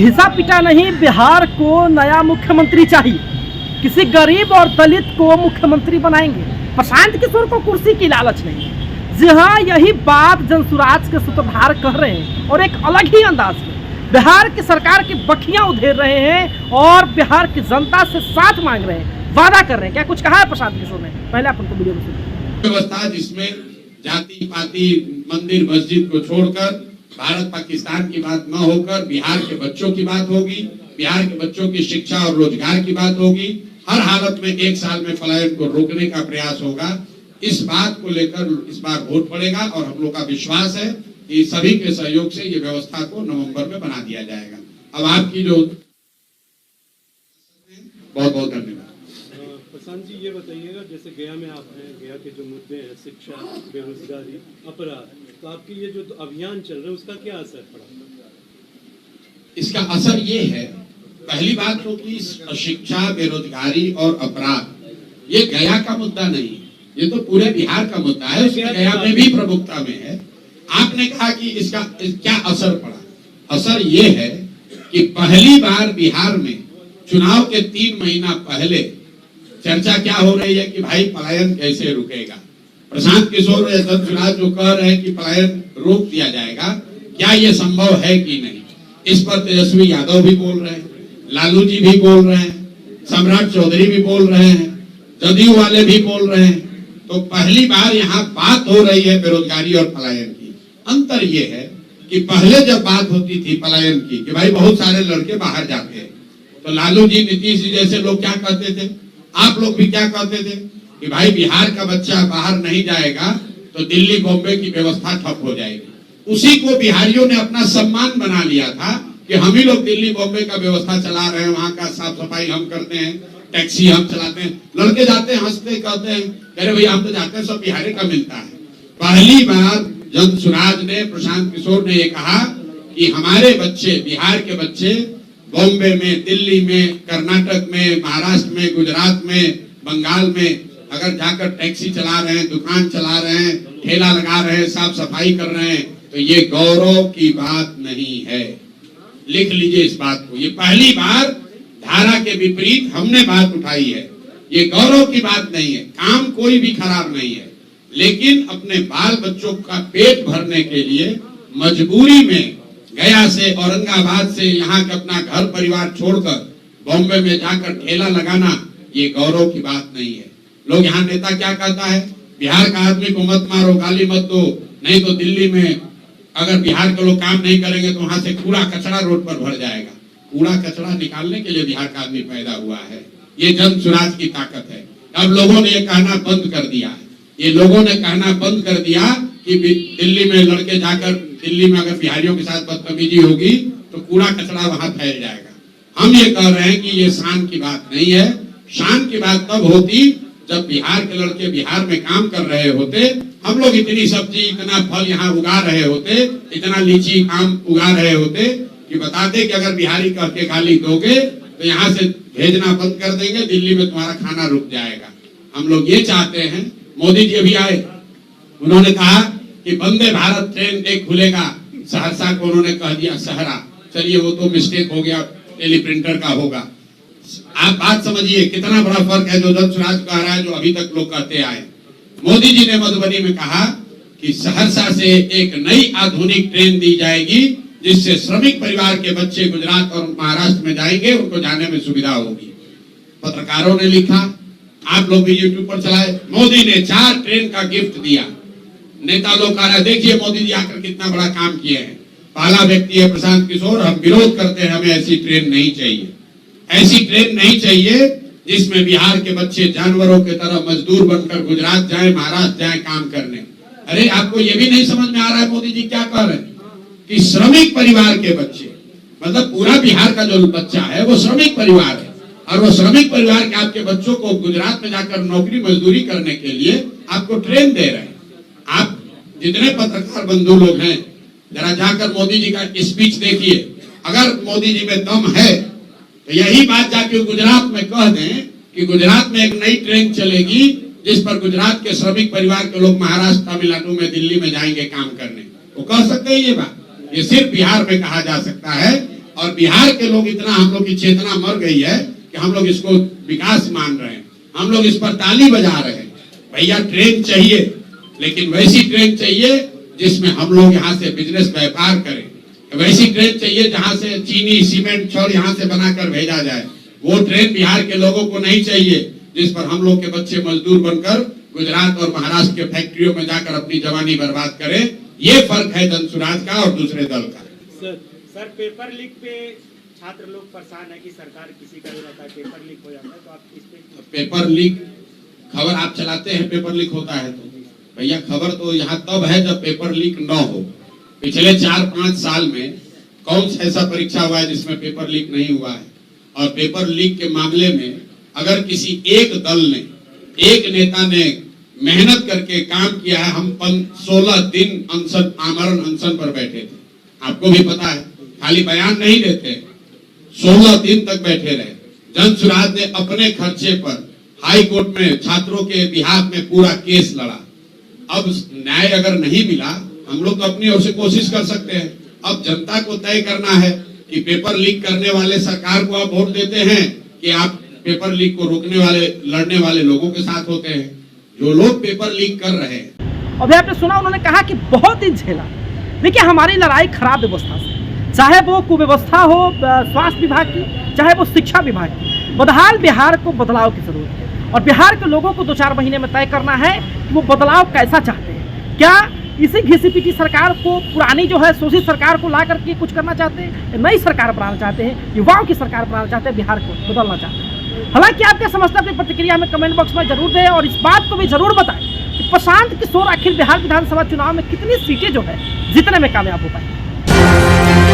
घिसा पिटा नहीं, बिहार को नया मुख्यमंत्री चाहिए। किसी गरीब और दलित को मुख्यमंत्री बनाएंगे। प्रशांत किशोर को कुर्सी की लालच नहीं। जी हाँ, यही बात जनसुराज के सूत्रधार कह रहे हैं और एक अलग ही अंदाज में बिहार की सरकार की बखियां उधेड़ रहे हैं और बिहार की जनता से साथ मांग रहे हैं, वादा कर रहे हैं। क्या कुछ कहा है प्रशांत किशोर ने? पहले आप उनको वीडियो में सुनिए। व्यवस्था जिसमें जाति पाति मंदिर मस्जिद को छोड़कर भारत पाकिस्तान की बात न होकर बिहार के बच्चों की बात होगी, बिहार के बच्चों की शिक्षा और रोजगार की बात होगी। हर हालत में 1 साल में पलायन को रोकने का प्रयास होगा। इस बात को लेकर इस बार वोट पड़ेगा और हम लोग का विश्वास है कि सभी के सहयोग से ये व्यवस्था को नवंबर में बना दिया जाएगा। अब आपकी जो बहुत बहुत धन्यवाद। प्रशांत जी, ये बताइएगा, जैसे गया में आप हैं, गया के जो मुद्दे हैं शिक्षा, बेरोजगारी, अपराध, तो आपकी ये जो अभियान चल रहा है उसका क्या असर पड़ा? इसका असर ये है, पहली बात तो कि शिक्षा, बेरोजगारी और अपराध ये गया का मुद्दा नहीं, ये तो पूरे बिहार का मुद्दा है। उसमें गया में भी प्रमुखता में है। आपने कहा कि इसका क्या असर पड़ा? असर ये है कि पहली बार बिहार में चुनाव के 3 महीना पहले चर्चा क्या हो रही है कि भाई पलायन कैसे रुकेगा। प्रशांत किशोर और जनसुराज जो कह रहे हैं कि पलायन रोक दिया जाएगा, क्या ये संभव है कि नहीं? इस पर तेजस्वी यादव भी बोल रहे हैं, लालू जी भी बोल रहे हैं, सम्राट चौधरी भी बोल रहे हैं, जदयू वाले भी बोल रहे हैं। तो पहली बार यहाँ बात हो रही है बेरोजगारी और पलायन की। अंतर ये है कि पहले जब बात होती थी पलायन की कि भाई बहुत सारे लड़के बाहर जाते हैं, तो लालू जी, नीतीश जी जैसे लोग क्या कहते थे, आप लोग भी क्या कहते थे कि भाई बिहार का बच्चा बाहर नहीं जाएगा तो दिल्ली बॉम्बे की व्यवस्था ठप हो जाएगी। उसी को बिहारियों ने अपना सम्मान बना लिया था कि हम ही लोग दिल्ली बॉम्बे का व्यवस्था चला रहे हैं, वहां का साफ सफाई हम करते हैं, टैक्सी हम चलाते हैं। लड़के जाते हैं, हंसते कहते हैं, अरे भैया हम तो जाते हैं, सब बिहारी का मिलता है। पहली बार जनसुराज ने, प्रशांत किशोर ने ये कहा कि हमारे बच्चे, बिहार के बच्चे बॉम्बे में, दिल्ली में, कर्नाटक में, महाराष्ट्र में, गुजरात में, बंगाल में अगर जाकर टैक्सी चला रहे हैं, दुकान चला रहे हैं, ठेला लगा रहे हैं, साफ सफाई कर रहे हैं, तो ये गौरव की बात नहीं है। लिख लीजिए इस बात को। ये पहली बार धारा के विपरीत हमने बात उठाई है। ये गौरव की बात नहीं है। काम कोई भी खराब नहीं है, लेकिन अपने बाल बच्चों का पेट भरने के लिए मजबूरी में गया से, औरंगाबाद से यहाँ के अपना घर परिवार छोड़कर बॉम्बे में जाकर ठेला लगाना, ये गौरव की बात नहीं है। लोग यहाँ नेता क्या कहता है, बिहार का आदमी को मत मारो, गाली मत दो, नहीं तो दिल्ली में अगर बिहार के लोग काम नहीं करेंगे तो वहां से कूड़ा कचरा रोड पर भर जाएगा। कूड़ा कचरा निकालने के लिए बिहार का आदमी पैदा हुआ है। ये जनसुराज की ताकत है। अब लोगों ने ये कहना बंद कर दिया है। ये लोगों ने कहना बंद कर दिया कि दिल्ली में लड़के जाकर, दिल्ली में अगर बिहारियों के साथ बदतमीजी होगी तो कूड़ा कचरा वहां फैल जाएगा। हम ये कह रहे हैं कि ये शान की बात नहीं है। शान की बात तब होती जब बिहार के लड़के बिहार में काम कर रहे होते, हम लोग इतनी सब्जी, इतना फल यहाँ उगा रहे होते, इतना लीची आम उगा रहे होते कि बताते कि अगर बिहारी कह के गाली दोगे तो यहाँ से भेजना बंद कर देंगे, दिल्ली में तुम्हारा खाना रुक जाएगा। हम लोग ये चाहते हैं। मोदी जी अभी आए, उन्होंने कहा कि वंदे भारत ट्रेन एक खुलेगा, सहरसा को उन्होंने कह दिया सहरा। चलिए वो तो मिस्टेक हो गया, टेलीप्रिंटर का होगा। आप बात समझिए कितना बड़ा फर्क है जो जनसुराज कह रहा है, जो अभी तक लोग कहते आए। मोदी जी ने मधुबनी में कहा कि सहरसा से एक नई आधुनिक ट्रेन दी जाएगी जिससे श्रमिक परिवार के बच्चे गुजरात और महाराष्ट्र में जाएंगे, उनको जाने में सुविधा होगी। पत्रकारों ने लिखा, आप लोग भी यूट्यूब पर चलाए, मोदी ने 4 ट्रेन का गिफ्ट दिया। नेता लोग कह रहे हैं देखिए मोदी जी आकर कितना बड़ा काम किए हैं। पहला व्यक्ति है प्रशांत किशोर, हम विरोध करते हैं, हमें ऐसी ट्रेन नहीं चाहिए। ऐसी ट्रेन नहीं चाहिए जिसमें बिहार के बच्चे जानवरों की तरह मजदूर बनकर गुजरात जाए, महाराष्ट्र जाए काम करने। अरे आपको ये भी नहीं समझ में आ रहा है मोदी जी क्या कह रहे हैं कि श्रमिक परिवार के बच्चे, मतलब पूरा बिहार का जो बच्चा है वो श्रमिक परिवार है, और वो श्रमिक परिवार के आपके बच्चों को गुजरात में जाकर नौकरी मजदूरी करने के लिए आपको ट्रेन दे रहे हैं। आप जितने पत्रकार बंधु लोग हैं, जरा जाकर मोदी जी का स्पीच देखिए। अगर मोदी जी में दम है तो यही बात जाके गुजरात में कह दें कि गुजरात में एक नई ट्रेन चलेगी जिस पर गुजरात के श्रमिक परिवार के लोग महाराष्ट्र, तमिलनाडु में, दिल्ली में जाएंगे काम करने। वो कह सकते हैं ये बात। ये सिर्फ बिहार में कहा जा सकता है और बिहार के लोग इतना, हम लोग की चेतना मर गई है कि हम लोग इसको विकास मान रहे हैं, हम लोग इस पर ताली बजा रहे हैं। भैया ट्रेन चाहिए, लेकिन वैसी ट्रेन चाहिए जिसमें हम लोग यहाँ से बिजनेस व्यापार करें, वैसी ट्रेन चाहिए जहाँ से चीनी सीमेंट छड़ यहाँ से बनाकर भेजा जाए। वो ट्रेन बिहार के लोगों को नहीं चाहिए जिस पर हम लोग के बच्चे मजदूर बनकर गुजरात और महाराष्ट्र के फैक्ट्रियों में जाकर अपनी जवानी बर्बाद करें। ये फर्क है जनसुराज का और दूसरे दल का। सर पेपर लीक पे छात्र लोग परेशान है कि सरकार किसी का भी रहता है पेपर लीक हो जाता है, तो आप इस पे पेपर लीक खबर आप चलाते हैं, पेपर लीक होता है तो भैया खबर तो यहाँ तब है जब पेपर लीक न हो। पिछले 4-5 साल में कौन सा ऐसा परीक्षा हुआ है जिसमें पेपर लीक नहीं हुआ है? और पेपर लीक के मामले में अगर किसी एक दल ने, एक नेता ने मेहनत करके काम किया है, हम 16 दिन आमरण अनशन पर बैठे थे, आपको भी पता है, खाली बयान नहीं देते, 16 दिन तक बैठे रहे। जनसुराज ने अपने खर्चे पर हाई कोर्ट में छात्रों के बिहाफ में पूरा केस लड़ा। अब न्याय अगर नहीं मिला, हम लोग तो अपनी ओर से कोशिश कर सकते हैं। अब जनता को तय करना है कि पेपर लीक करने वाले सरकार को आप वोट देते हैं कि आप पेपर लीक को रोकने वाले, लड़ने वाले लोगों के साथ होते हैं। जो लोग पेपर लीक कर रहे हैं, अभी आपने सुना उन्होंने कहा कि बहुत दिन झेला। देखिए हमारी लड़ाई खराब व्यवस्था से, चाहे वो कुव्यवस्था हो स्वास्थ्य विभाग की, चाहे वो शिक्षा विभाग की। बदहाल बिहार को बदलाव की जरूरत है और बिहार के लोगों को 2-4 महीने में तय करना है कि वो बदलाव कैसा चाहते हैं। क्या इसी घिसी-पिटी सरकार को, पुरानी जो है शोषित सरकार को ला करके कुछ करना चाहते हैं, नई सरकार बनाना चाहते हैं, युवाओं की सरकार बनाना चाहते हैं, बिहार को बदलना चाहते हैं? हालांकि आप क्या समझते हैं अपनी प्रतिक्रिया में कमेंट बॉक्स में जरूर दें और इस बात को भी जरूर बताएं कि प्रशांत किशोर आखिर बिहार विधानसभा चुनाव में कितनी सीटें जो है जीतने में कामयाब हो पाएंगे।